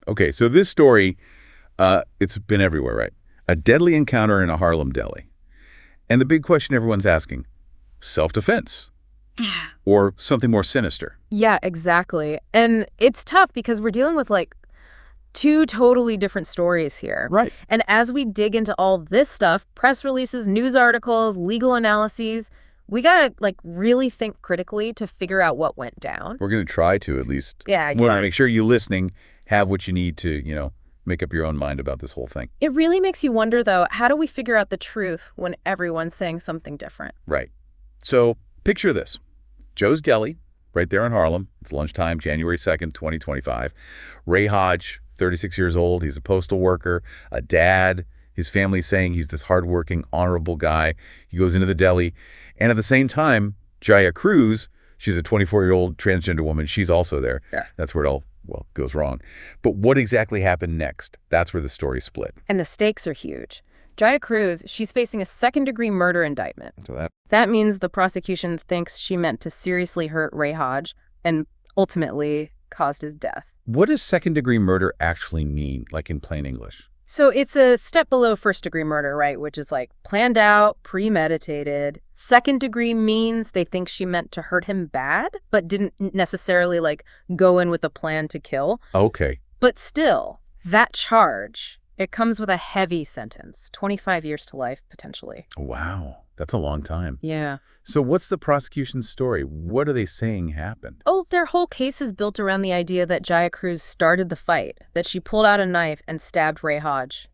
Okay, so this story, it's been everywhere, right? A deadly encounter in a Harlem deli. And the big question everyone's asking, self-defense or something more sinister? Yeah, exactly. And it's tough because we're dealing with like two totally different stories here. Right. And as we dig into all this stuff, press releases, news articles, legal analyses, we gotta like really think critically to figure out what went down. We're going to try to at least. Yeah, We want to make sure you listening have what you need to, make up your own mind about this whole thing. It really makes you wonder, though, how do we figure out the truth when everyone's saying something different? Right. So picture this. Joe's Deli, right there in Harlem. It's lunchtime, January 2nd, 2025. Ray Hodge, 36 years old. He's a postal worker, a dad. His family's saying he's this hardworking, honorable guy. He goes into the deli. And at the same time, Jaia Cruz, she's a 24-year-old transgender woman. She's also there. Yeah. That's where it all, goes wrong. But what exactly happened next? That's where the story split. And the stakes are huge. Jaia Cruz, she's facing a second-degree murder indictment. So That means the prosecution thinks she meant to seriously hurt Ray Hodge and ultimately caused his death. what does second-degree murder actually mean, like in plain English? So it's a step below first-degree murder, right, which is like planned out, premeditated. Second-degree means they think she meant to hurt him bad, but didn't necessarily like go in with a plan to kill. Okay. But still, that charge, it comes with a heavy sentence, 25 years to life, potentially. Wow. That's a long time. Yeah. So what's the prosecution's story? What are they saying happened? Oh, their whole case is built around the idea that Jaia Cruz started the fight, that she pulled out a knife and stabbed Ray Hodge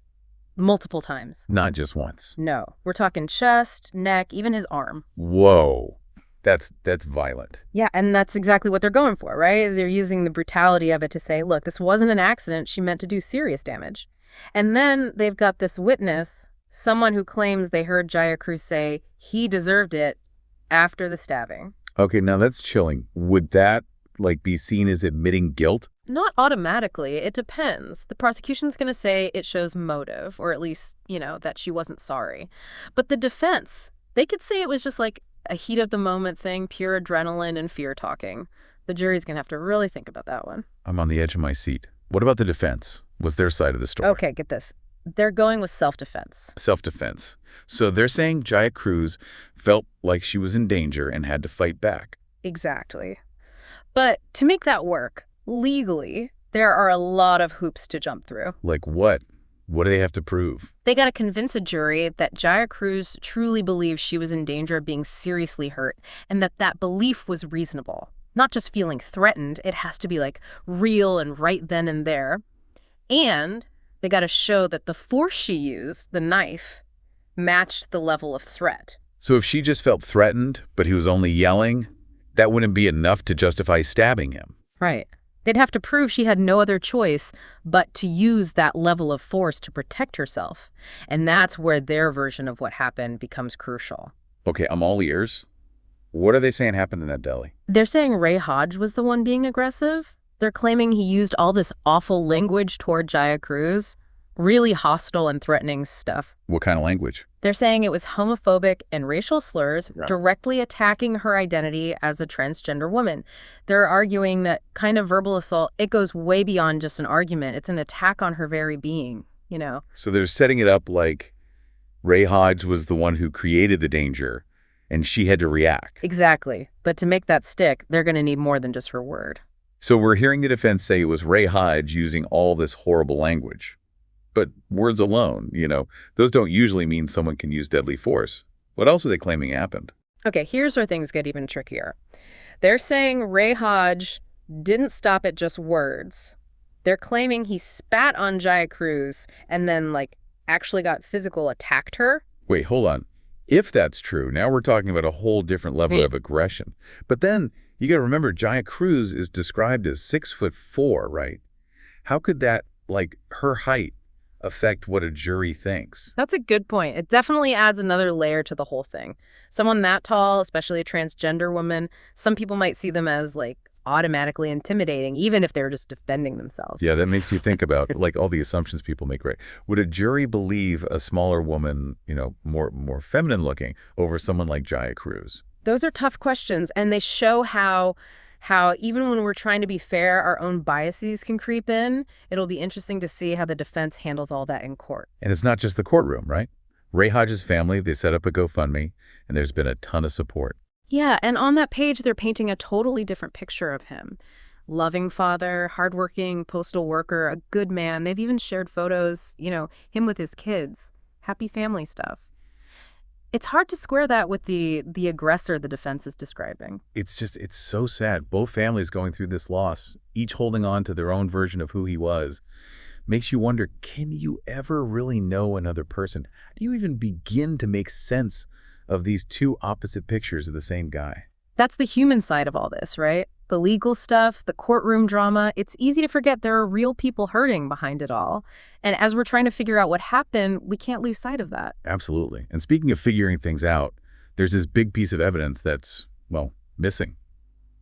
multiple times. Not just once. No. We're talking chest, neck, even his arm. Whoa. That's violent. Yeah, and that's exactly what they're going for, right? They're using the brutality of it to say, look, this wasn't an accident. She meant to do serious damage. And then they've got this witness, someone who claims they heard Jaia Cruz say he deserved it after the stabbing. Okay, now that's chilling. Would that, be seen as admitting guilt? Not automatically. It depends. The prosecution's going to say it shows motive, or at least, that she wasn't sorry. But the defense, they could say it was just like a heat of the moment thing, pure adrenaline and fear talking. The jury's going to have to really think about that one. I'm on the edge of my seat. What about the defense? What's their side of the story? Okay, get this. They're going with self-defense. Self-defense. So they're saying Jaia Cruz felt like she was in danger and had to fight back. Exactly. But to make that work, legally, there are a lot of hoops to jump through. Like what? What do they have to prove? They got to convince a jury that Jaia Cruz truly believes she was in danger of being seriously hurt and that belief was reasonable. Not just feeling threatened, it has to be real and right then and there. And they got to show that the force she used, the knife, matched the level of threat. So if she just felt threatened, but he was only yelling, that wouldn't be enough to justify stabbing him. Right. They'd have to prove she had no other choice but to use that level of force to protect herself. And that's where their version of what happened becomes crucial. Okay, I'm all ears. What are they saying happened in that deli? They're saying Ray Hodge was the one being aggressive. They're claiming he used all this awful language toward Jaia Cruz, really hostile and threatening stuff. What kind of language? They're saying it was homophobic and racial slurs, directly attacking her identity as a transgender woman. They're arguing that kind of verbal assault, it goes way beyond just an argument. It's an attack on her very being, So they're setting it up like Ray Hodge was the one who created the danger, and she had to react. Exactly. But to make that stick, they're going to need more than just her word. So we're hearing the defense say it was Ray Hodge using all this horrible language. But words alone, those don't usually mean someone can use deadly force. What else are they claiming happened? Okay, here's where things get even trickier. They're saying Ray Hodge didn't stop at just words. They're claiming he spat on Jaia Cruz and then, actually got physical, attacked her. Wait, hold on. If that's true, now we're talking about a whole different level of aggression. But then you got to remember, Jaia Cruz is described as 6'4", right? How could that, her height, affect what a jury thinks? That's a good point. It definitely adds another layer to the whole thing. Someone that tall, especially a transgender woman, some people might see them as automatically intimidating, even if they're just defending themselves. Yeah, that makes you think about all the assumptions people make, right? Would a jury believe a smaller woman, more feminine looking over someone like Jaia Cruz? Those are tough questions, and they show how how even when we're trying to be fair, our own biases can creep in. It'll be interesting to see how the defense handles all that in court. And it's not just the courtroom, right? Ray Hodge's family, they set up a GoFundMe, and there's been a ton of support. Yeah, and on that page, they're painting a totally different picture of him. Loving father, hardworking postal worker, a good man. They've even shared photos, him with his kids. Happy family stuff. It's hard to square that with the aggressor the defense is describing. It's so sad. Both families going through this loss, each holding on to their own version of who he was. Makes you wonder, can you ever really know another person? How do you even begin to make sense of these two opposite pictures of the same guy? That's the human side of all this, right? The legal stuff, the courtroom drama. It's easy to forget there are real people hurting behind it all. And as we're trying to figure out what happened, we can't lose sight of that. Absolutely. And speaking of figuring things out, there's this big piece of evidence that's, well, missing.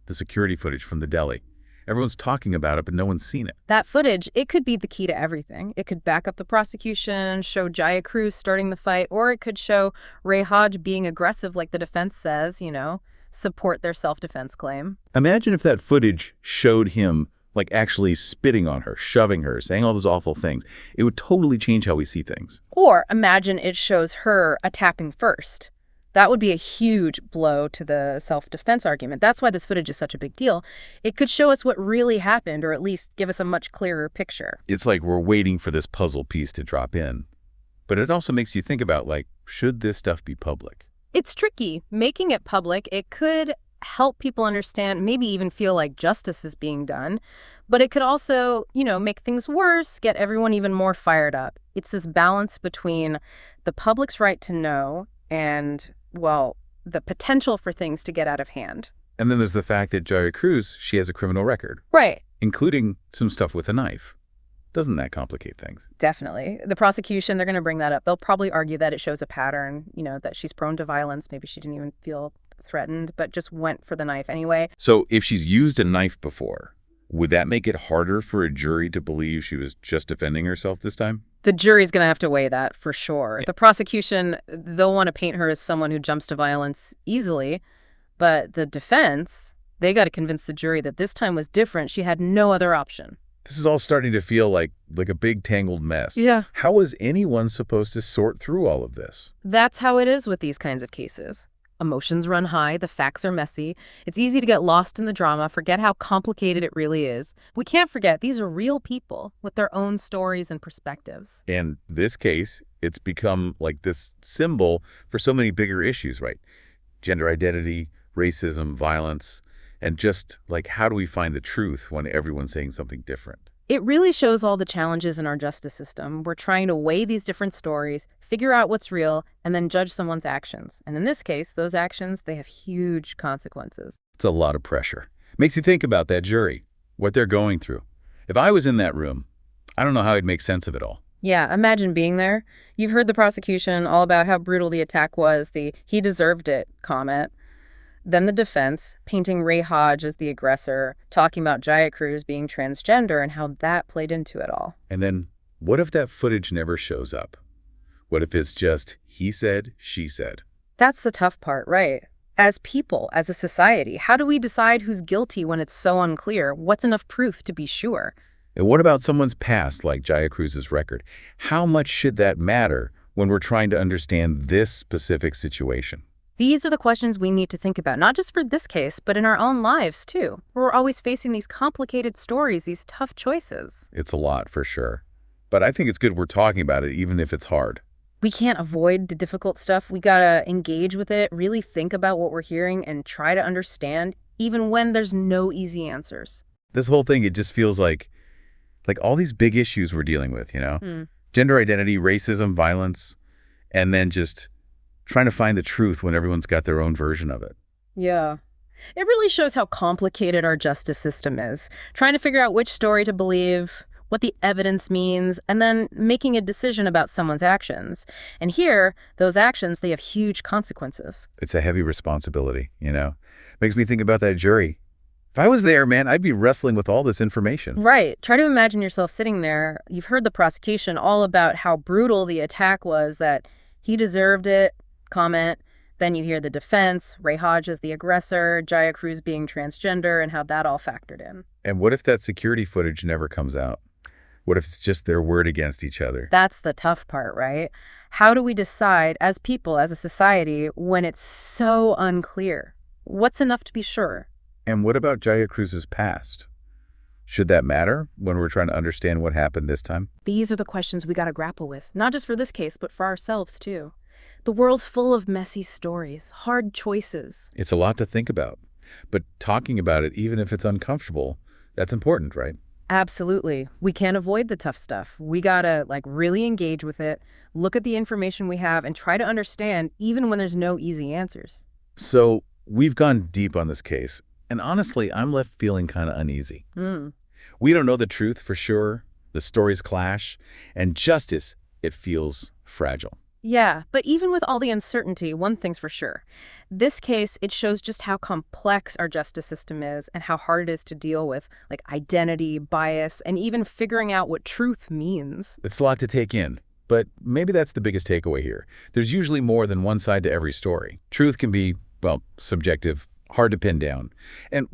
The security footage from the Deli. Everyone's talking about it, but no one's seen it. That footage, it could be the key to everything. It could back up the prosecution, show Jaia Cruz starting the fight, or it could show Ray Hodge being aggressive like the defense says, support their self-defense claim. Imagine if that footage showed him like actually spitting on her, shoving her, saying all those awful things. It would totally change how we see things. Or imagine it shows her attacking first. That would be a huge blow to the self-defense argument. That's why this footage is such a big deal. It could show us what really happened, or at least give us a much clearer picture. It's like we're waiting for this puzzle piece to drop in. But it also makes you think about, should this stuff be public? It's tricky. Making it public, it could help people understand, maybe even feel like justice is being done. But it could also, make things worse, get everyone even more fired up. It's this balance between the public's right to know and, well, the potential for things to get out of hand. And then there's the fact that Jaia Cruz, she has a criminal record. Right. Including some stuff with a knife. Doesn't that complicate things? Definitely. The prosecution, they're going to bring that up. They'll probably argue that it shows a pattern, that she's prone to violence. Maybe she didn't even feel threatened, but just went for the knife anyway. So if she's used a knife before, would that make it harder for a jury to believe she was just defending herself this time? The jury's going to have to weigh that for sure. Yeah. The prosecution, they'll want to paint her as someone who jumps to violence easily, but the defense, they got to convince the jury that this time was different. She had no other option. This is all starting to feel like a big tangled mess. Yeah. How is anyone supposed to sort through all of this? That's how it is with these kinds of cases. Emotions run high, the facts are messy. It's easy to get lost in the drama, forget how complicated it really is. We can't forget these are real people with their own stories and perspectives. And this case, it's become like this symbol for so many bigger issues, right? Gender identity, racism, violence, and just how do we find the truth when everyone's saying something different? It really shows all the challenges in our justice system. We're trying to weigh these different stories, figure out what's real, and then judge someone's actions. And in this case, those actions, they have huge consequences. It's a lot of pressure. Makes you think about that jury, what they're going through. If I was in that room, I don't know how I'd make sense of it all. Yeah, imagine being there. You've heard the prosecution all about how brutal the attack was, the "he deserved it" comment. Then the defense, painting Ray Hodge as the aggressor, talking about Jaia Cruz being transgender and how that played into it all. And then, what if that footage never shows up? What if it's just he said, she said? That's the tough part, right? As people, as a society, how do we decide who's guilty when it's so unclear? What's enough proof to be sure? And what about someone's past, like Jaia Cruz's record? How much should that matter when we're trying to understand this specific situation? These are the questions we need to think about, not just for this case, but in our own lives, too. We're always facing these complicated stories, these tough choices. It's a lot, for sure. But I think it's good we're talking about it, even if it's hard. We can't avoid the difficult stuff. We gotta engage with it, really think about what we're hearing, and try to understand, even when there's no easy answers. This whole thing, it just feels like all these big issues we're dealing with, Gender identity, racism, violence, and then just trying to find the truth when everyone's got their own version of it. Yeah. It really shows how complicated our justice system is. Trying to figure out which story to believe, what the evidence means, and then making a decision about someone's actions. And here, those actions, they have huge consequences. It's a heavy responsibility, Makes me think about that jury. If I was there, man, I'd be wrestling with all this information. Right. Try to imagine yourself sitting there. You've heard the prosecution all about how brutal the attack was, that he deserved it, comment, Then you hear the defense, Ray Hodge as the aggressor, Jaia Cruz being transgender, and how that all factored in. And what if that security footage never comes out? What if it's just their word against each other? That's the tough part, right? How do we decide as people, as a society, when it's so unclear? What's enough to be sure? And what about Jaia Cruz's past? Should that matter when we're trying to understand what happened this time? These are the questions we got to grapple with, not just for this case, but for ourselves, too. The world's full of messy stories, hard choices. It's a lot to think about. But talking about it, even if it's uncomfortable, that's important, right? Absolutely. We can't avoid the tough stuff. We gotta, really engage with it, look at the information we have, and try to understand even when there's no easy answers. So we've gone deep on this case, and honestly, I'm left feeling kind of uneasy. We don't know the truth for sure, the stories clash, and justice, it feels fragile. Yeah, but even with all the uncertainty, one thing's for sure. This case, it shows just how complex our justice system is and how hard it is to deal with, identity, bias, and even figuring out what truth means. It's a lot to take in, but maybe that's the biggest takeaway here. There's usually more than one side to every story. Truth can be, well, subjective, hard to pin down. And